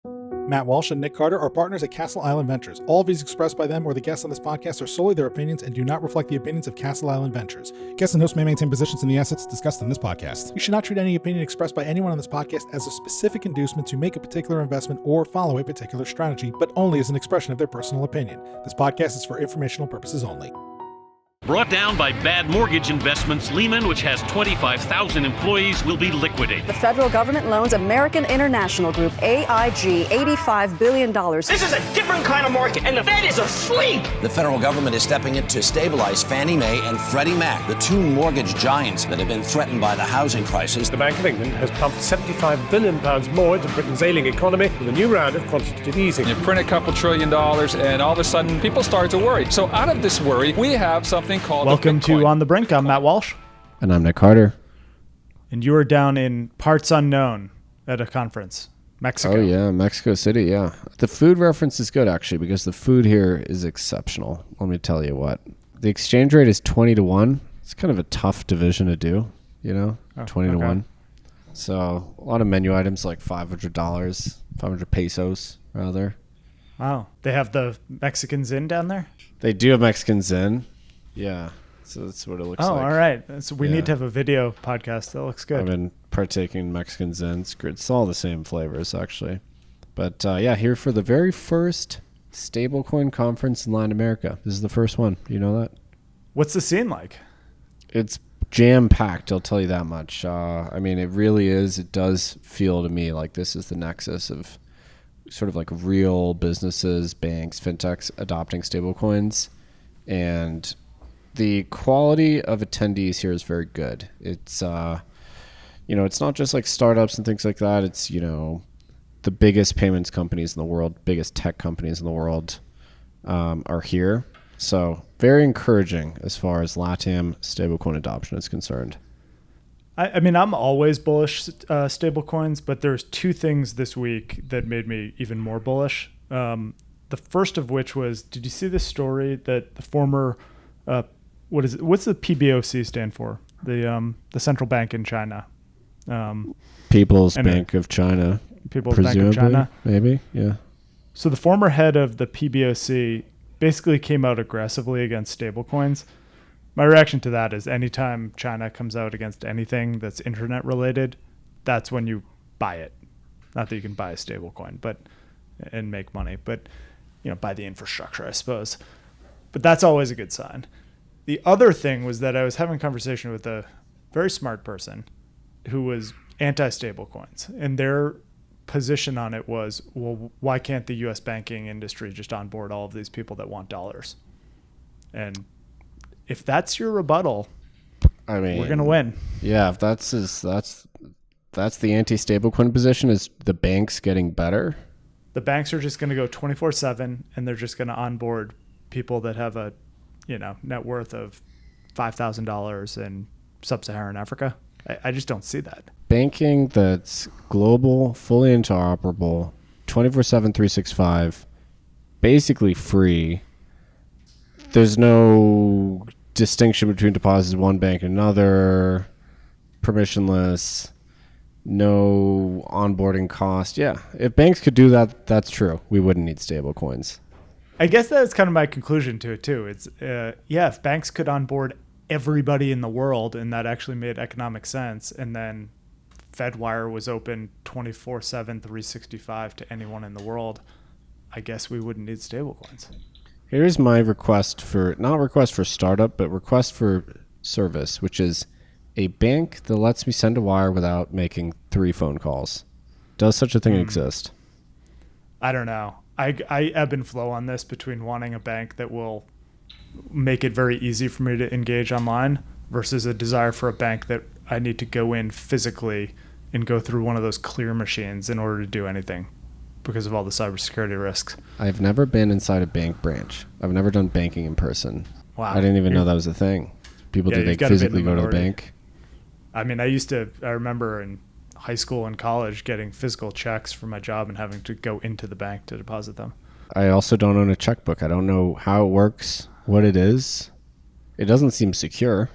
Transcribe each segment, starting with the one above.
Matt Walsh and Nick Carter are partners at Castle Island Ventures. All views expressed by them or the guests on this podcast are solely their opinions and do not reflect the opinions of Castle Island Ventures. Guests and hosts may maintain positions in the assets discussed in this podcast. You should not treat any opinion expressed by anyone on this podcast as a specific inducement to make a particular investment or follow a particular strategy, but only as an expression of their personal opinion. This podcast is for informational purposes only. Brought down by bad mortgage investments, Lehman, which has 25,000 employees, will be liquidated. The federal government loans American International Group, AIG, $85 billion. This is a different kind of market, and the Fed is asleep. The federal government is stepping in to stabilize Fannie Mae and Freddie Mac, the two mortgage giants that have been threatened by the housing crisis. The Bank of England has pumped £75 billion more into Britain's ailing economy with a new round of quantitative easing. You print a couple $1 trillion, and all of a sudden, people start to worry. So out of this worry, we have something called Welcome to On the Brink. I'm Matt Walsh. And I'm Nic Carter. And you are down in parts unknown at a conference, Mexico. Oh, yeah, Mexico City, yeah. The food reference is good, actually, because the food here is exceptional. Let me tell you what. The exchange rate is 20 to 1. It's kind of a tough division to do, you know, 20 to 1. So a lot of menu items like $500, 500 pesos, rather. Wow. They have the Mexicans in down there? They do have Mexicans in. Yeah. So that's what it looks like. Oh, all right. So we need to have a video podcast. That looks good. I've been partaking in Mexican Zens. It's all the same flavors, actually. But yeah, here for the very first stablecoin conference in Latin America. This is the first one. You know that? What's the scene like? It's jam-packed, I'll tell you that much. I mean, it really is. It does feel to me like this is the nexus of sort of like real businesses, banks, fintechs adopting stablecoins. And the quality of attendees here is very good. It's, it's not just like startups and things like that. It's, the biggest payments companies in the world, biggest tech companies in the world are here. So very encouraging as far as LATAM stablecoin adoption is concerned. I mean, I'm always bullish stablecoins, but there's two things this week that made me even more bullish. The first of which was, did you see this story that the former what's the PBOC stand for? The central bank in China. People's Bank of China. People's Bank of China. Maybe, yeah. So the former head of the PBOC basically came out aggressively against stablecoins. My reaction to that is anytime China comes out against anything that's internet related, that's when you buy it. Not that you can buy a stablecoin, and make money, but buy the infrastructure, I suppose. But that's always a good sign. The other thing was that I was having a conversation with a very smart person who was anti-stablecoins. And their position on it was, well, why can't the U.S. banking industry just onboard all of these people that want dollars? And if that's your rebuttal, I mean, we're going to win. Yeah, if that's the anti-stablecoin position, is the banks getting better? The banks are just going to go 24/7, and they're just going to onboard people that have a net worth of $5,000 in sub-Saharan Africa. I just don't see that. Banking that's global, fully interoperable, 24/7, 365, basically free. There's no distinction between deposits one bank and another, permissionless, no onboarding cost. Yeah, if banks could do that, that's true. We wouldn't need stablecoins. I guess that's kind of my conclusion to it too. It's if banks could onboard everybody in the world and that actually made economic sense, and then FedWire was open 24/7, 365 to anyone in the world, I guess we wouldn't need stablecoins. Here's my request for, not request for startup, but request for service, which is a bank that lets me send a wire without making 3 phone calls. Does such a thing exist? I don't know. I ebb and flow on this between wanting a bank that will make it very easy for me to engage online versus a desire for a bank that I need to go in physically and go through one of those clear machines in order to do anything because of all the cybersecurity risks. I've never been inside a bank branch. I've never done banking in person. Wow. I didn't even know that was a thing. People do they physically go to the bank? I mean, I remember in high school and college getting physical checks for my job and having to go into the bank to deposit them. I also don't own a checkbook. I don't know how it works, what it is. It doesn't seem secure.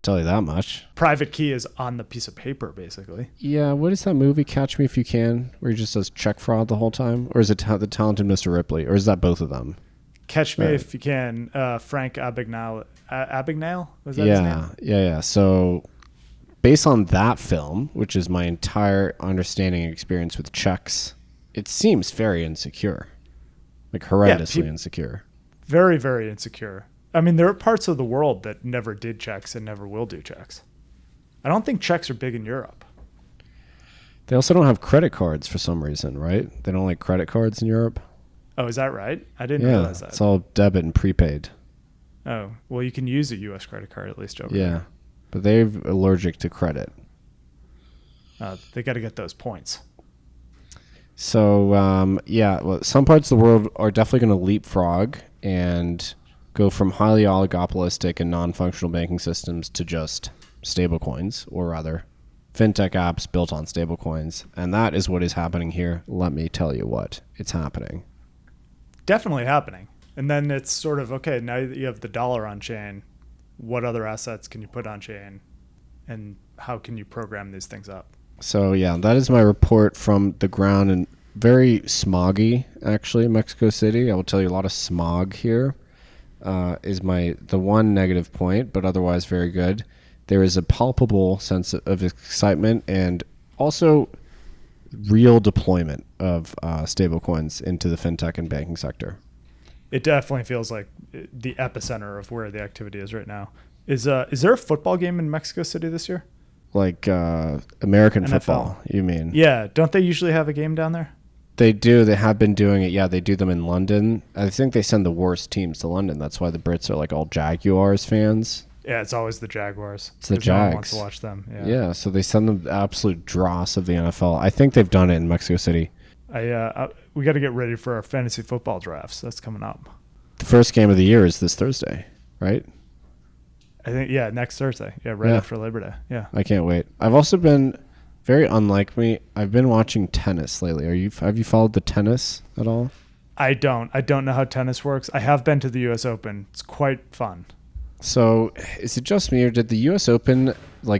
Tell you that much. Private key is on the piece of paper, basically. Yeah, what is that movie, Catch Me If You Can, where he just does check fraud the whole time? Or is it The Talented Mr. Ripley? Or is that both of them? Catch Me If You Can, Frank Abagnale. Abagnale? Was that his name? Yeah. So based on that film, which is my entire understanding and experience with checks, it seems very insecure. Like horrendously insecure. Very, very insecure. I mean, there are parts of the world that never did checks and never will do checks. I don't think checks are big in Europe. They also don't have credit cards for some reason, right? They don't like credit cards in Europe. Oh, is that right? I didn't realize that. It's all debit and prepaid. Oh, well, you can use a U.S. credit card at least over there. But they're allergic to credit. They got to get those points. So, some parts of the world are definitely going to leapfrog and go from highly oligopolistic and non-functional banking systems to just stablecoins, or rather, fintech apps built on stablecoins. And that is what is happening here. Let me tell you what. It's happening. Definitely happening. And then it's sort of, okay, now that you have the dollar on chain, what other assets can you put on chain? And how can you program these things up? So, that is my report from the ground, and very smoggy, actually, Mexico City. I will tell you a lot of smog here. Is the one negative point, but otherwise very good. There is a palpable sense of excitement and also real deployment of stablecoins into the fintech and banking sector. It definitely feels like the epicenter of where the activity is right now. Is there a football game in Mexico City this year? Like American NFL. Football, you mean? Yeah. Don't they usually have a game down there? They do. They have been doing it. Yeah, they do them in London. I think they send the worst teams to London. That's why the Brits are like all Jaguars fans. Yeah, it's always the Jaguars. It's the Jags. No one wants to watch them. Yeah, so they send them the absolute dross of the NFL. I think they've done it in Mexico City. We got to get ready for our fantasy football drafts. That's coming up. The first game of the year is this Thursday, right? I think, next Thursday. Yeah, right after Labor Day. Yeah. I can't wait. I've also been, very unlike me, I've been watching tennis lately. Have you followed the tennis at all? I don't know how tennis works. I have been to the US Open. It's quite fun. So is it just me, or did the US Open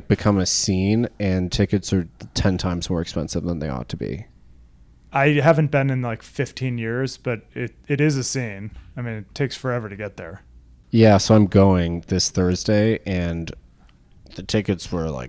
become a scene and tickets are 10 times more expensive than they ought to be? I haven't been in 15 years, but it is a scene. I mean, it takes forever to get there. Yeah, so I'm going this Thursday, and the tickets were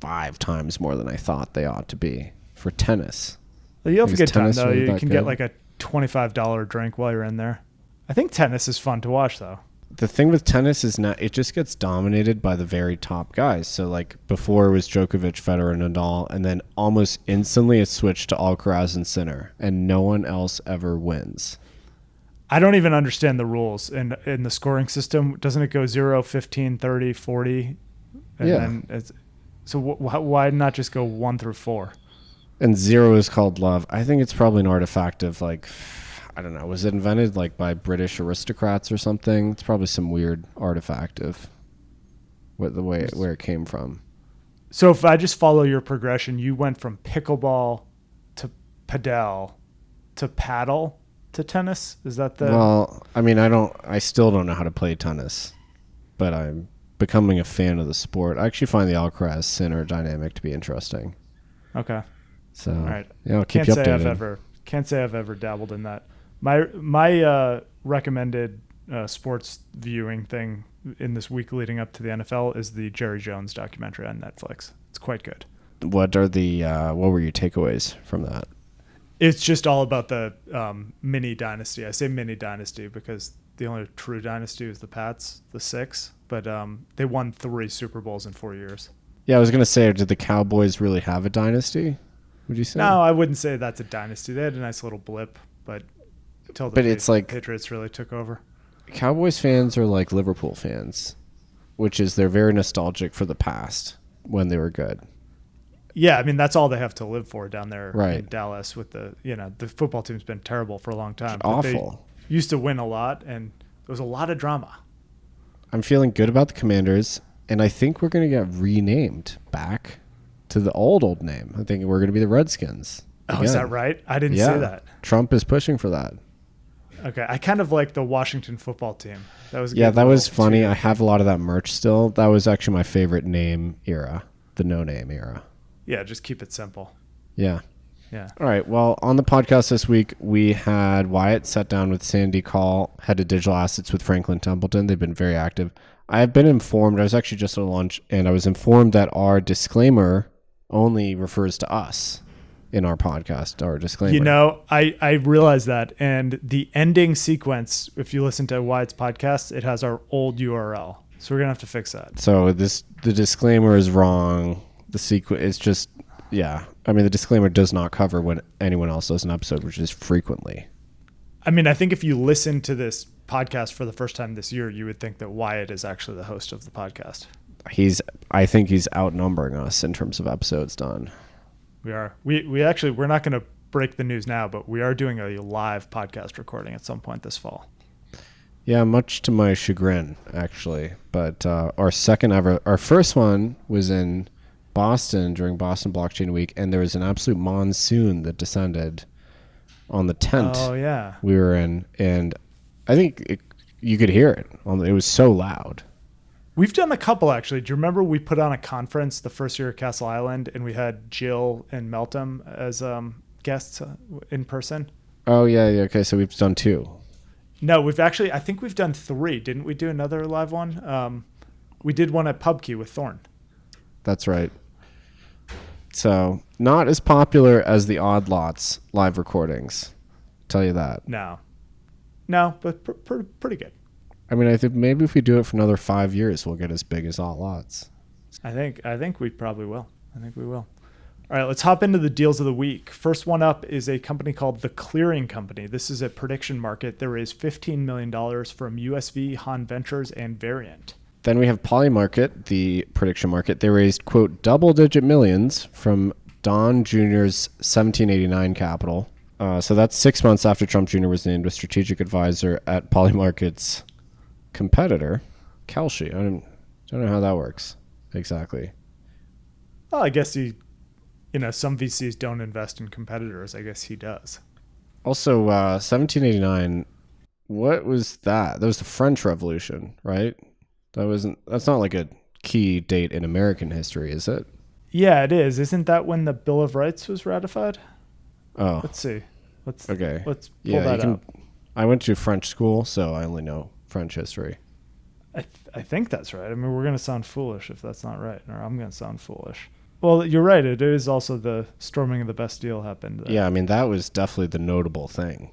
5 times more than I thought they ought to be for tennis. Well, you'll have a good time, though. You can get a $25 drink while you're in there. I think tennis is fun to watch, though. The thing with tennis is it just gets dominated by the very top guys. So before it was Djokovic, Federer, and Nadal, and then almost instantly it switched to Alcaraz and Sinner, and no one else ever wins. I don't even understand the rules in the scoring system. Doesn't it go 0, 15, 30, 40? So why not just go 1 through 4? And 0 is called love. I think it's probably an artifact of I don't know. Was it invented by British aristocrats or something? It's probably some weird artifact of where it came from. So if I just follow your progression, you went from pickleball to padel to paddle to tennis? Is that the... Well, I mean, I still don't know how to play tennis, but I'm becoming a fan of the sport. I actually find the Alcaraz Sinner dynamic to be interesting. Okay. So, all right. I'll keep you updated. Can't say I've ever dabbled in that. My recommended sports viewing thing in this week leading up to the NFL is the Jerry Jones documentary on Netflix. It's quite good. What were your takeaways from that? It's just all about the mini dynasty. I say mini dynasty because the only true dynasty is the Pats, the 6, but they won 3 Super Bowls in 4 years. Yeah, I was going to say, did the Cowboys really have a dynasty? Would you say? No, I wouldn't say that's a dynasty. They had a nice little blip, but until the Patriots really took over. Cowboys fans are like Liverpool fans, which is they're very nostalgic for the past when they were good. Yeah, I mean, that's all they have to live for down there in Dallas with the football team's been terrible for a long time. It's awful. They used to win a lot, and there was a lot of drama. I'm feeling good about the Commanders, and I think we're going to get renamed back to the old name. I think we're going to be the Redskins. Oh, is that right? I didn't say that. Trump is pushing for that. Okay, I kind of like the Washington football team. That was a Yeah, good that was little funny. tune. I have a lot of that merch still. That was actually my favorite name era, the no name era. Yeah, just keep it simple. Yeah. Yeah. All right. Well, on the podcast this week, we had Wyatt sat down with Sandy Call, head of digital assets with Franklin Templeton. They've been very active. I have been informed, I was actually just at lunch, and I was informed that our disclaimer only refers to us in our podcast, our disclaimer. You know, I realize that. And the ending sequence, if you listen to Wyatt's podcast, it has our old URL. So we're going to have to fix that. So the disclaimer is wrong. The sequence is just, yeah. I mean, the disclaimer does not cover when anyone else does an episode, which is frequently. I mean, I think if you listen to this podcast for the first time this year, you would think that Wyatt is actually the host of the podcast. I think he's outnumbering us in terms of episodes done. We are. We actually, we're not going to break the news now, but we are doing a live podcast recording at some point this fall. Yeah, much to my chagrin, actually. But our first one was in Boston during Boston Blockchain Week, and there was an absolute monsoon that descended on the tent we were in, and I think you could hear it. It was so loud. We've done a couple, actually. Do you remember we put on a conference the first year at Castle Island, and we had Jill and Meltem as guests in person? Oh, yeah. Okay, so we've done 2. No, I think we've done 3. Didn't we do another live one? We did one at PubKey with Thorn. That's right. So, not as popular as the Odd Lots live recordings. Tell you that. No, but pretty good. I mean, I think maybe if we do it for another 5 years, we'll get as big as Odd Lots. I think we probably will. I think we will. All right, let's hop into the deals of the week. First one up is a company called The Clearing Company. This is a prediction market. They raised $15 million from USV, Han Ventures, and Variant. Then we have Polymarket, the prediction market. They raised, quote, double-digit millions from Don Jr.'s 1789 capital. So that's 6 months after Trump Jr. was named a strategic advisor at Polymarket's competitor, Kelshi. I don't know how that works exactly. Well, I guess some VCs don't invest in competitors. I guess he does. Also, 1789, what was that? That was the French Revolution, right? That's not like a key date in American history, is it? Yeah, it is. Isn't that when the Bill of Rights was ratified? Oh. Let's see. Let's pull that up. I went to French school, so I only know French history. I think that's right. I mean, we're going to sound foolish if that's not right, or I'm going to sound foolish. Well, you're right. It is also the storming of the Bastille happened. Yeah, I mean, that was definitely the notable thing.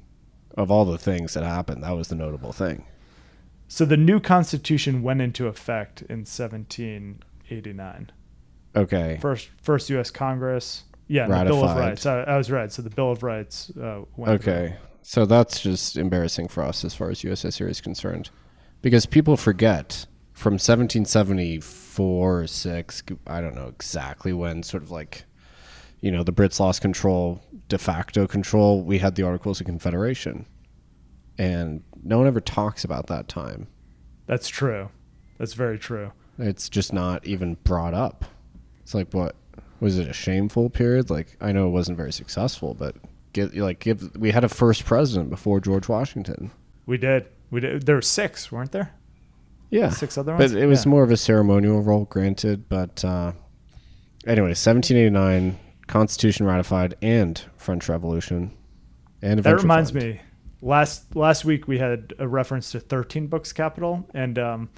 Of all the things that happened, that was the notable thing. So the new Constitution went into effect in 1789. Okay. First U.S. Congress. Yeah, the Bill of Rights. I was right. So the Bill of Rights went through. So that's just embarrassing for us as far as U.S. history is concerned. Because people forget from 1774 or 6, I don't know exactly when, sort of like, the Brits lost control, de facto control, we had the Articles of Confederation. And no one ever talks about that time. That's true. That's very true. It's just not even brought up. It's like, what? Was it a shameful period? Like, I know it wasn't very successful, but we had a first president before George Washington. We did. There were 6, weren't there? Yeah. 6 other ones? But it was more of a ceremonial role, granted. But anyway, 1789, Constitution ratified, and French Revolution. And that reminds me, last week we had a reference to 13 Books Capital, and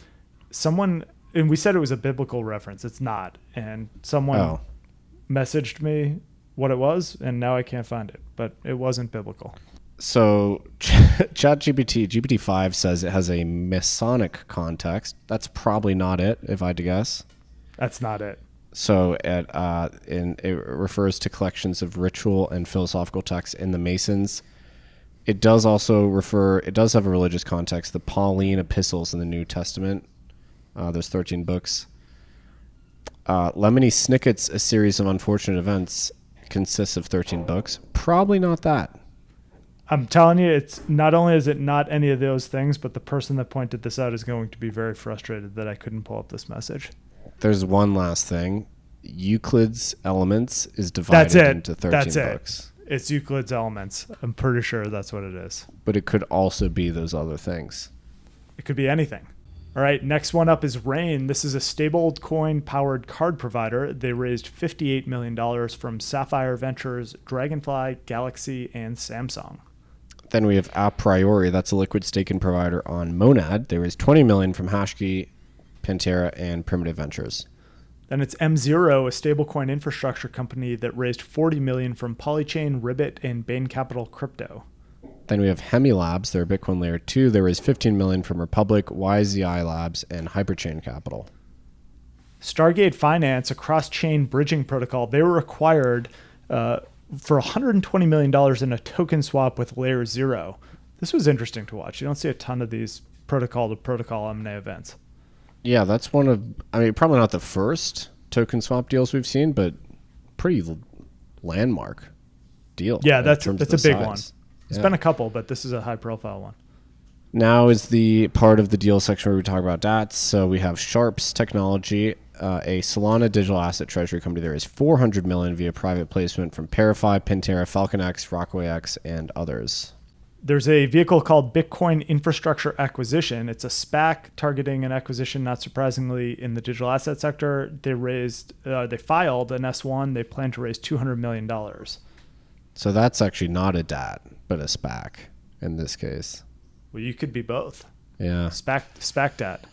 we said it was a biblical reference. It's not. And someone messaged me what it was, and now I can't find it. But it wasn't biblical. So ChatGPT, GPT-5 says it has a Masonic context. That's probably not it, if I had to guess. That's not it. So it refers to collections of ritual and philosophical texts in the Masons. It does also it does have a religious context, the Pauline epistles in the New Testament. There's 13 books. Lemony Snicket's A Series of Unfortunate Events consists of 13 books. Probably not that. I'm telling you, it's not only is it not any of those things, but the person that pointed this out is going to be very frustrated that I couldn't pull up this message. There's one last thing. Euclid's Elements is divided into 13 books. It's Euclid's Elements. I'm pretty sure that's what it is. But it could also be those other things. It could be anything. All right, next one up is Rain. This is a stablecoin-powered card provider. They raised $58 million from Sapphire Ventures, Dragonfly, Galaxy, and Samsung. Then we have A Priori. That's a liquid staking provider on Monad. They raised $20 million from Hashkey, Pantera, and Primitive Ventures. Then it's M0, a stablecoin infrastructure company that raised $40 million from Polychain, Ribbit, and Bain Capital Crypto. Then we have Hemi Labs. They're a Bitcoin layer 2. They raised $15 million from Republic, YZI Labs, and Hyperchain Capital. Stargate Finance, a cross-chain bridging protocol, they were acquired for $120 million in a token swap with Layer 0. This was interesting to watch. You don't see a ton of these protocol-to-protocol M&A events. Yeah, that's one of, I mean, probably not the first token swap deals we've seen, but pretty landmark deal. Yeah, that's a big one. It's Yeah. been a couple, but this is a high-profile one. Now is the part of the deal section where we talk about DATs. So we have Sharps Technology, a Solana digital asset treasury company. There is $400 million via private placement from Parify, Pantera, FalconX, Rockaway X, and others. There's a vehicle called Bitcoin Infrastructure Acquisition. It's a SPAC targeting an acquisition, not surprisingly, in the digital asset sector. They filed an S1. They plan to raise $200 million. So that's actually not a DAT, but a SPAC in this case. Well, you could be both. Yeah. SPAC DAT.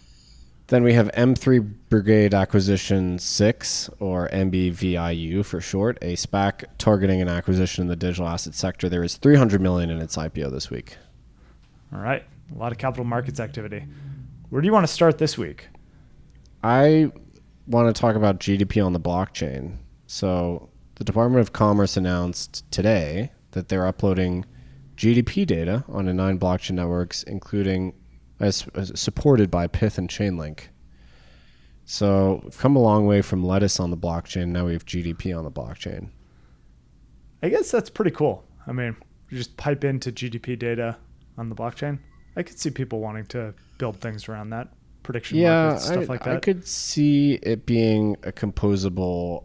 Then we have M3 Brigade Acquisition 6, or MBVIU for short, a SPAC targeting an acquisition in the digital asset sector. There is $300 million in its IPO this week. All right. A lot of capital markets activity. Where do you want to start this week? I want to talk about GDP on the blockchain. So the Department of Commerce announced today that they're uploading GDP data onto 9 blockchain networks, including as supported by Pyth and Chainlink. So we've come a long way from lettuce on the blockchain. Now we have GDP on the blockchain. I guess that's pretty cool. I mean, you just pipe into GDP data on the blockchain. I could see people wanting to build things around that. Prediction markets, stuff like that. I could see it being a composable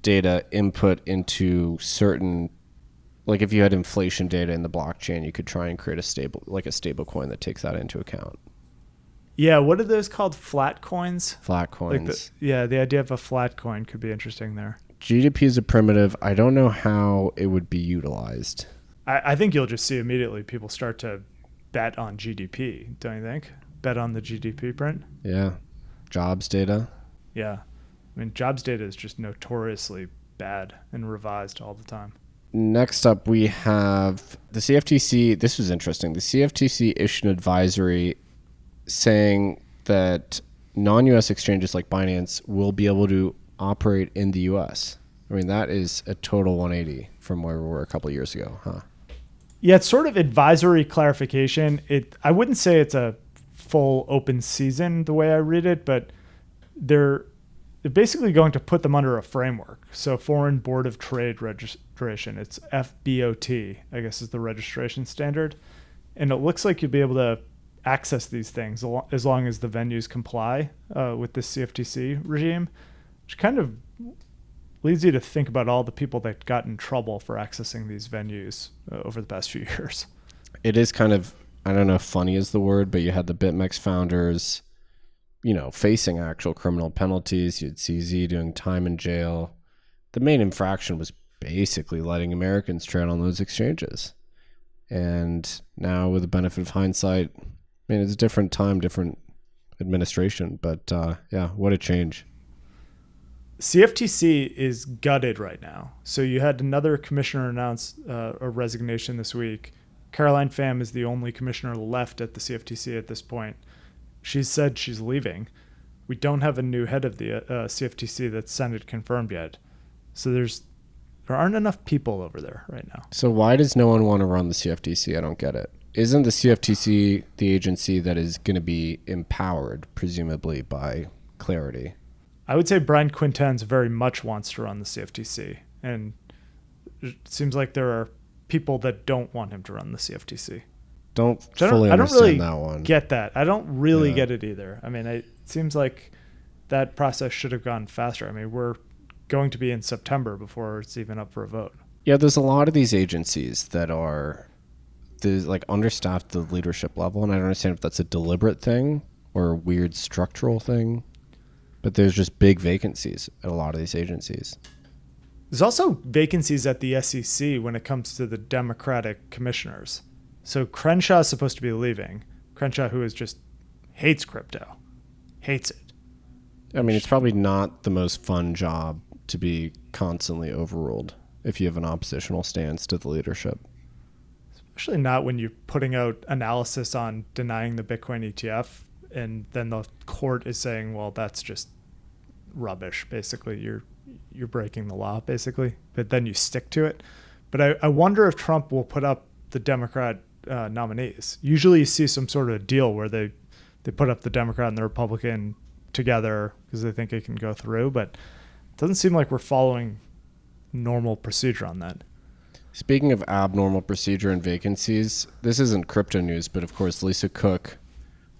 data input into certain, like if you had inflation data in the blockchain, you could try and create a stable coin that takes that into account. Yeah, what are those called? Flat coins? Flat coins. The idea of a flat coin could be interesting there. GDP is a primitive. I don't know how it would be utilized. I think you'll just see immediately people start to bet on GDP, don't you think? Bet on the GDP print? Yeah. Jobs data. Yeah. I mean, jobs data is just notoriously bad and revised all the time. Next up, we have the CFTC. This was interesting. The CFTC issued an advisory saying that non-U.S. exchanges like Binance will be able to operate in the U.S. I mean, that is a total 180 from where we were a couple of years ago, huh? Yeah, it's sort of advisory clarification. I wouldn't say it's a full open season the way I read it, but they're basically going to put them under a framework. So Foreign Board of Trade registration, it's FBOT, I guess is the registration standard. And it looks like you'll be able to access these things as long as the venues comply with this CFTC regime, which kind of leads you to think about all the people that got in trouble for accessing these venues over the past few years. It is kind of, I don't know if funny is the word, but you had the BitMEX founders, facing actual criminal penalties. You had CZ doing time in jail. The main infraction was basically letting Americans trade on those exchanges. And now with the benefit of hindsight, I mean, it's a different time, different administration, but what a change. CFTC is gutted right now. So you had another commissioner announce a resignation this week. Caroline Pham is the only commissioner left at the CFTC at this point. She's said she's leaving. We don't have a new head of the CFTC that's Senate confirmed yet. So there aren't enough people over there right now. So why does no one want to run the CFTC? I don't get it. Isn't the CFTC the agency that is going to be empowered, presumably, by Clarity? I would say Brian Quintenz very much wants to run the CFTC. And it seems like there are people that don't want him to run the CFTC. Don't fully understand that one. Get that. I don't really get it either. I mean, it seems like that process should have gone faster. I mean, we're going to be in September before it's even up for a vote. Yeah, there's a lot of these agencies that are like understaffed at the leadership level, and I don't understand if that's a deliberate thing or a weird structural thing, but there's just big vacancies at a lot of these agencies. There's also vacancies at the SEC when it comes to the Democratic commissioners. So Crenshaw is supposed to be leaving. Crenshaw, who just hates crypto, hates it. I mean, it's probably not the most fun job to be constantly overruled if you have an oppositional stance to the leadership. Especially not when you're putting out analysis on denying the Bitcoin ETF, and then the court is saying, well, that's just rubbish. Basically, you're breaking the law, basically. But then you stick to it. But I wonder if Trump will put up the Democrat nominees. Usually you see some sort of deal where they put up the Democrat and the Republican together because they think it can go through. But it doesn't seem like we're following normal procedure on that. Speaking of abnormal procedure and vacancies, this isn't crypto news, but of course Lisa Cook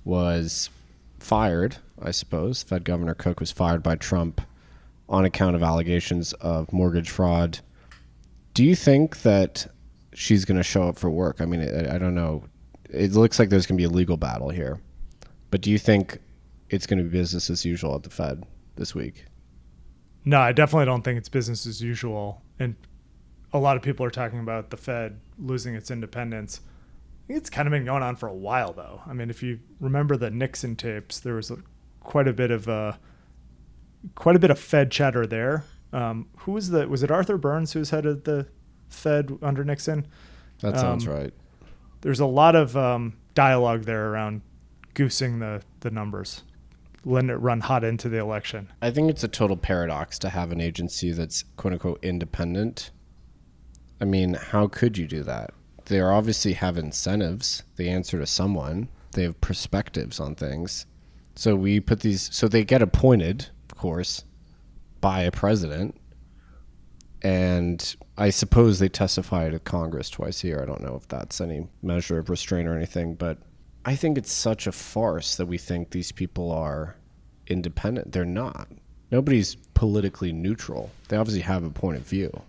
was fired, I suppose. Fed Governor Cook was fired by Trump on account of allegations of mortgage fraud. Do you think that she's going to show up for work? I mean, I don't know. It looks like there's going to be a legal battle here. But do you think it's going to be business as usual at the Fed this week? No, I definitely don't think it's business as usual. And a lot of people are talking about the Fed losing its independence. I think it's kind of been going on for a while, though. I mean, if you remember the Nixon tapes, there was quite a bit of Fed chatter there. Who was was it Arthur Burns who was head of the Fed under Nixon? That sounds right. There's a lot of dialogue there around goosing the numbers, letting it run hot into the election. I think it's a total paradox to have an agency that's quote unquote independent. I mean, how could you do that? They obviously have incentives. They answer to someone. They have perspectives on things. So they get appointed, of course, by a president. And I suppose they testify to Congress twice a year. I don't know if that's any measure of restraint or anything, but I think it's such a farce that we think these people are independent. They're not. Nobody's politically neutral. They obviously have a point of view.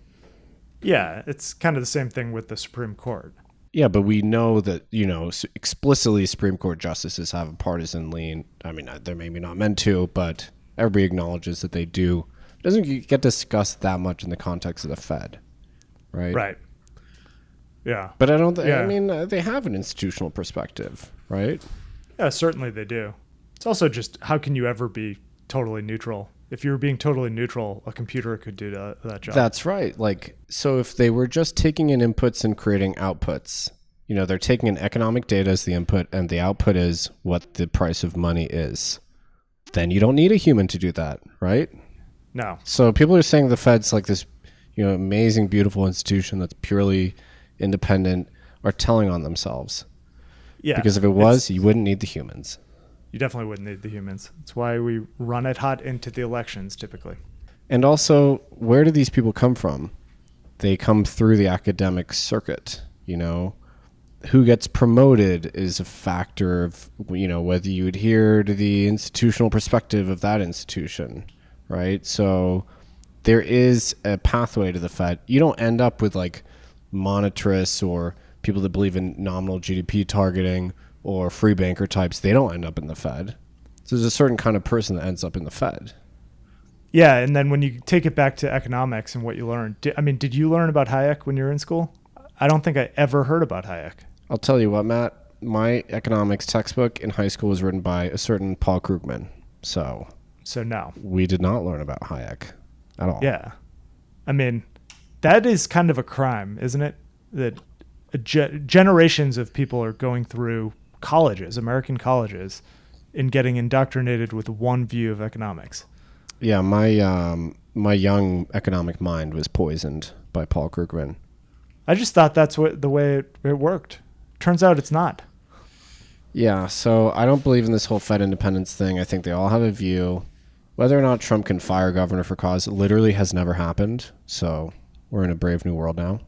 Yeah, it's kind of the same thing with the Supreme Court. Yeah, but we know that, explicitly Supreme Court justices have a partisan lean. I mean, they're maybe not meant to, but everybody acknowledges that they do. It doesn't get discussed that much in the context of the Fed, right? Right. Yeah. But I don't I mean, they have an institutional perspective, right? Yeah, certainly they do. It's also just, how can you ever be totally neutral? If you were being totally neutral, a computer could do that job. That's right. So if they were just taking in inputs and creating outputs, they're taking in economic data as the input and the output is what the price of money is, then you don't need a human to do that, right? No. So people are saying the Fed's like this, amazing, beautiful institution that's purely independent, are telling on themselves. Yeah. Because if it was, you wouldn't need the humans. You definitely wouldn't need the humans. That's why we run it hot into the elections typically. And also, where do these people come from? They come through the academic circuit, Who gets promoted is a factor of, whether you adhere to the institutional perspective of that institution, right? So there is a pathway to the Fed. You don't end up with monetarists or people that believe in nominal GDP targeting or free banker types. They don't end up in the Fed. So there's a certain kind of person that ends up in the Fed. Yeah, and then when you take it back to economics and what you learned, did you learn about Hayek when you were in school? I don't think I ever heard about Hayek. I'll tell you what, Matt, my economics textbook in high school was written by a certain Paul Krugman. So no. We did not learn about Hayek at all. Yeah. I mean, that is kind of a crime, isn't it? That generations of people are going through colleges, American colleges, and getting indoctrinated with one view of economics. Yeah, my young economic mind was poisoned by Paul Krugman. I just thought that's the way it worked. Turns out it's not. Yeah, so I don't believe in this whole Fed independence thing. I think they all have a view. Whether or not Trump can fire governor for cause literally has never happened. So we're in a brave new world now.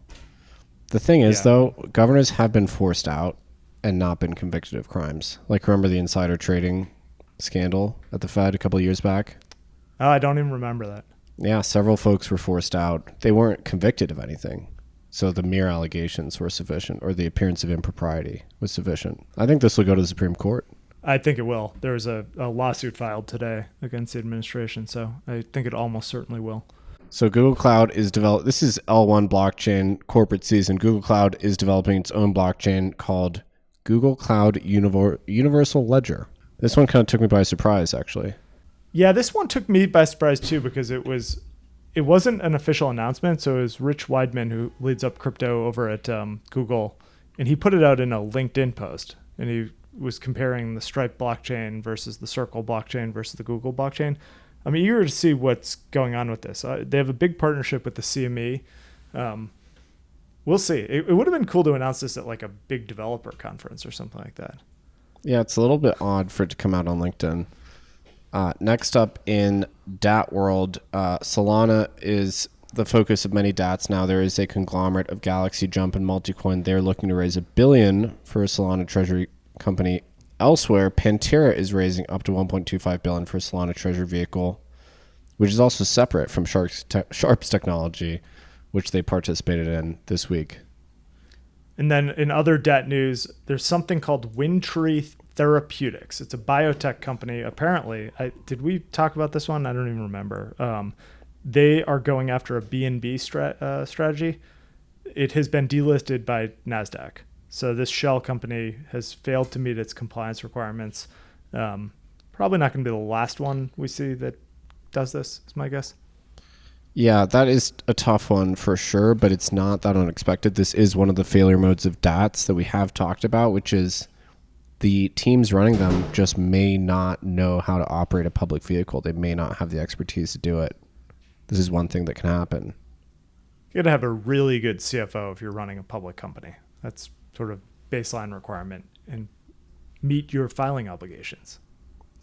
The thing is, though, governors have been forced out and not been convicted of crimes. Remember the insider trading scandal at the Fed a couple of years back? Oh, I don't even remember that. Yeah, several folks were forced out. They weren't convicted of anything, So the mere allegations were sufficient, or the appearance of impropriety was sufficient. I think this will go to the Supreme Court. I think it will. There's a lawsuit filed today against the administration, so I think it almost certainly will. So Google Cloud is this is L1 blockchain corporate season. Google Cloud is developing its own blockchain called Google Cloud Universal Ledger. This one kind of took me by surprise, actually. Yeah, this one took me by surprise too, because it wasn't an official announcement. So it was Rich Weidman, who leads up crypto over at Google, and he put it out in a LinkedIn post, and he was comparing the Stripe blockchain versus the Circle blockchain versus the Google blockchain. I'm eager to see what's going on with this. They have a big partnership with the CME. We'll see. It would have been cool to announce this at like a big developer conference or something like that. Yeah, it's a little bit odd for it to come out on LinkedIn. Next up in DAT world, Solana is the focus of many DATs now. There is a conglomerate of Galaxy, Jump, and Multicoin. They're looking to raise $1 billion for a Solana treasury company. Elsewhere, Pantera is raising up to $1.25 billion for a Solana treasury vehicle, which is also separate from Sharp's technology, which they participated in this week. And then in other DAT news, there's something called Windtree Therapeutics. It's a biotech company. Apparently, did we talk about this one? I don't even remember. They are going after a BNB strategy. It has been delisted by NASDAQ. So this shell company has failed to meet its compliance requirements. Probably not going to be the last one we see that does this, is my guess. Yeah, that is a tough one for sure, but it's not that unexpected. This is one of the failure modes of DATs that we have talked about, which is the teams running them just may not know how to operate a public vehicle. They may not have the expertise to do it. This is one thing that can happen. You got to have a really good CFO if you're running a public company. That's sort of baseline requirement, and meet your filing obligations.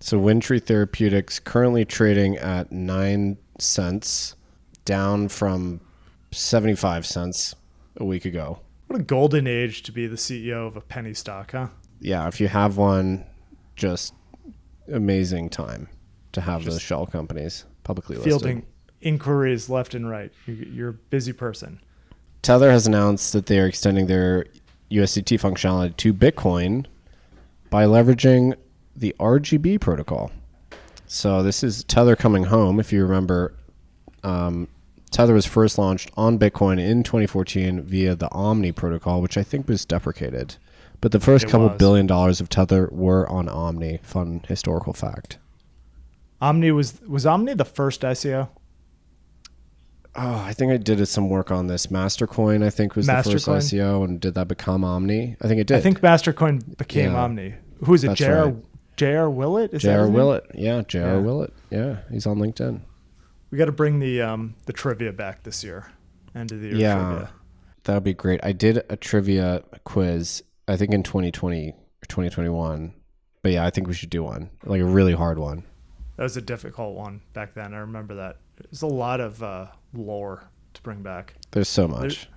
So Windtree Therapeutics currently trading at 9 cents, down from 75 cents a week ago. What a golden age to be the CEO of a penny stock, huh? Yeah, if you have one, just amazing time to have those shell companies publicly listed. Fielding inquiries left and right. You're a busy person. Tether has announced that they are extending their USDT functionality to Bitcoin by leveraging the RGB protocol. So this is Tether coming home. If you remember, Tether was first launched on Bitcoin in 2014 via the Omni protocol, which I think was deprecated. But the first couple $1 billion of Tether were on Omni. Fun historical fact. Omni was Omni the first ICO? Oh, I think I did some work on this. Mastercoin, I think, was the first ICO, and did that become Omni? I think it did. I think Mastercoin became Omni. Who is it? J.R. Willett? J.R. Willett. Yeah, J.R. Willett. Yeah, he's on LinkedIn. We got to bring the trivia back this year. End of the year trivia. That would be great. I did a trivia quiz, I think in 2020 or 2021. But yeah, I think we should do one, like a really hard one. That was a difficult one back then. I remember that. There's a lot of lore to bring back. There's so much.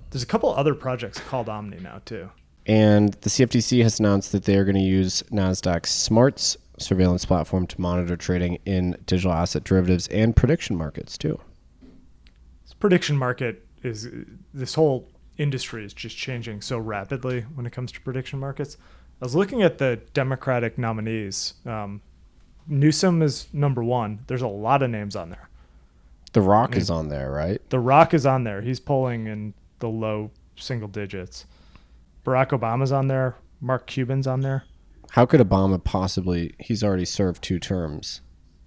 There's a couple other projects called Omni now too. And the CFTC has announced that they are going to use NASDAQ's Smarts surveillance platform to monitor trading in digital asset derivatives and prediction markets too. This prediction market this whole industry is just changing so rapidly when it comes to prediction markets. I was looking at the Democratic nominees. Newsom is number one. There's a lot of names on there. The Rock is on there, right? The Rock is on there. He's polling in the low single digits. Barack Obama's on there. Mark Cuban's on there. How could Obama possibly? He's already served 2 terms.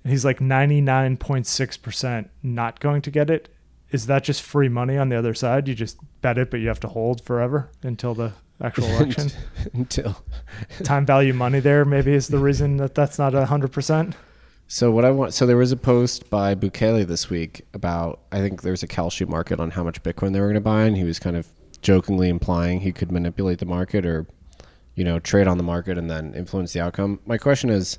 He's like 99.6% not going to get it. Is that just free money on the other side? You just bet it, but you have to hold forever until the actual election? Until time value money there maybe is the reason that's not 100%. So there was a post by Bukele this week about, I think there's a Kalshi market on how much Bitcoin they were going to buy, and he was kind of jokingly implying he could manipulate the market or, trade on the market and then influence the outcome. My question is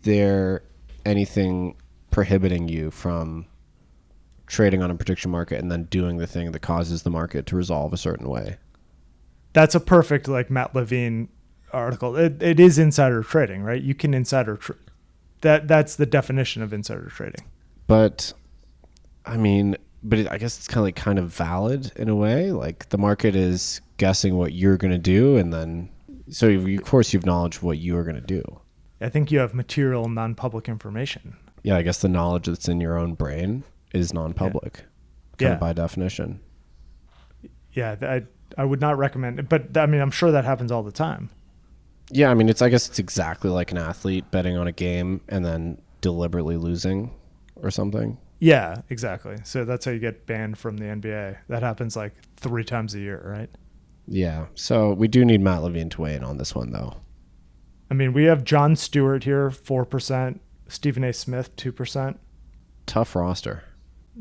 there anything prohibiting you from trading on a prediction market and then doing the thing that causes the market to resolve a certain way? That's a perfect Matt Levine article. It is insider trading, right? You can insider that's the definition of insider trading. But I mean, I guess it's kind of valid in a way. Like the market is guessing what you're going to do, and then so of course you acknowledge what you are going to do. I think you have material non-public information. Yeah, I guess the knowledge that's in your own brain is non-public, kind of by definition. Yeah, I would not recommend it, but I mean, I'm sure that happens all the time. Yeah, I mean, I guess it's exactly like an athlete betting on a game and then deliberately losing or something. Yeah, exactly. So that's how you get banned from the NBA. That happens like 3 times a year, right? Yeah. So we do need Matt Levine to weigh in on this one, though. I mean, we have John Stewart here, 4%. Stephen A. Smith, 2%. Tough roster.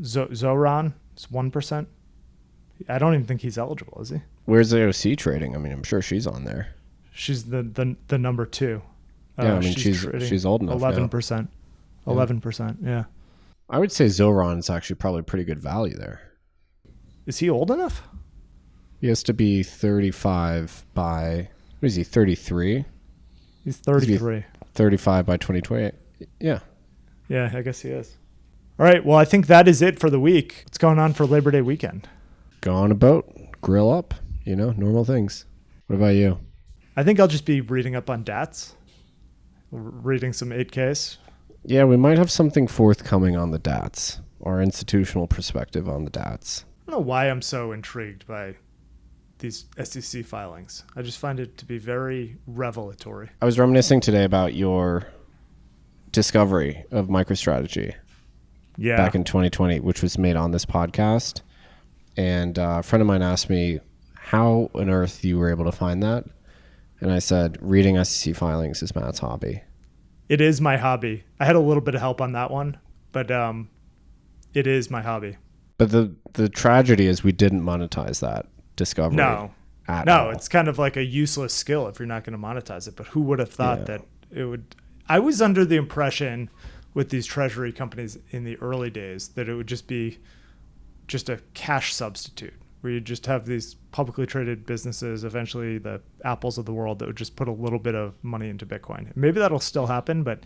Zoran is 1%. I don't even think he's eligible, is he? Where's the OC trading? I mean, I'm sure she's on there. She's the number 2. Yeah, I mean, she's old enough 11%. 11%, yeah. I would say Zoran is actually probably pretty good value there. Is he old enough? He has to be 35 by, what is he, 33? He's 33. 35 by 2028. Yeah. Yeah, I guess he is. All right, well, I think that is it for the week. What's going on for Labor Day weekend? Go on a boat, grill up, normal things. What about you? I think I'll just be reading up on DATs, reading some 8Ks. Yeah, we might have something forthcoming on the DATs, our institutional perspective on the DATs. I don't know why I'm so intrigued by these SEC filings. I just find it to be very revelatory. I was reminiscing today about your discovery of MicroStrategy back in 2020, which was made on this podcast. And a friend of mine asked me how on earth you were able to find that. And I said, reading SEC filings is Matt's hobby. It is my hobby. I had a little bit of help on that one, but it is my hobby. But the tragedy is we didn't monetize that discovery. No, all. It's kind of like a useless skill if you're not going to monetize it. But who would have thought that it would? I was under the impression with these treasury companies in the early days that it would just be just a cash substitute, where you just have these publicly traded businesses, eventually the Apples of the world, that would just put a little bit of money into Bitcoin. Maybe that'll still happen, but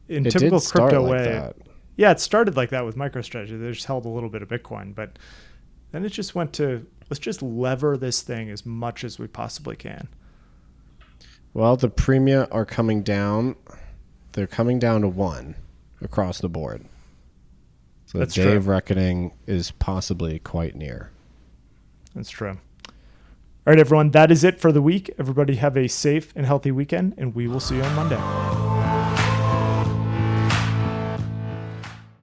in typical crypto way, yeah, it started like that with MicroStrategy. They just held a little bit of Bitcoin, but then it just went to, let's just lever this thing as much as we possibly can. Well, the premia are coming down. They're coming down to 1 across the board. So the day of reckoning is possibly quite near. That's true. All right, everyone, that is it for the week. Everybody have a safe and healthy weekend, and we will see you on Monday.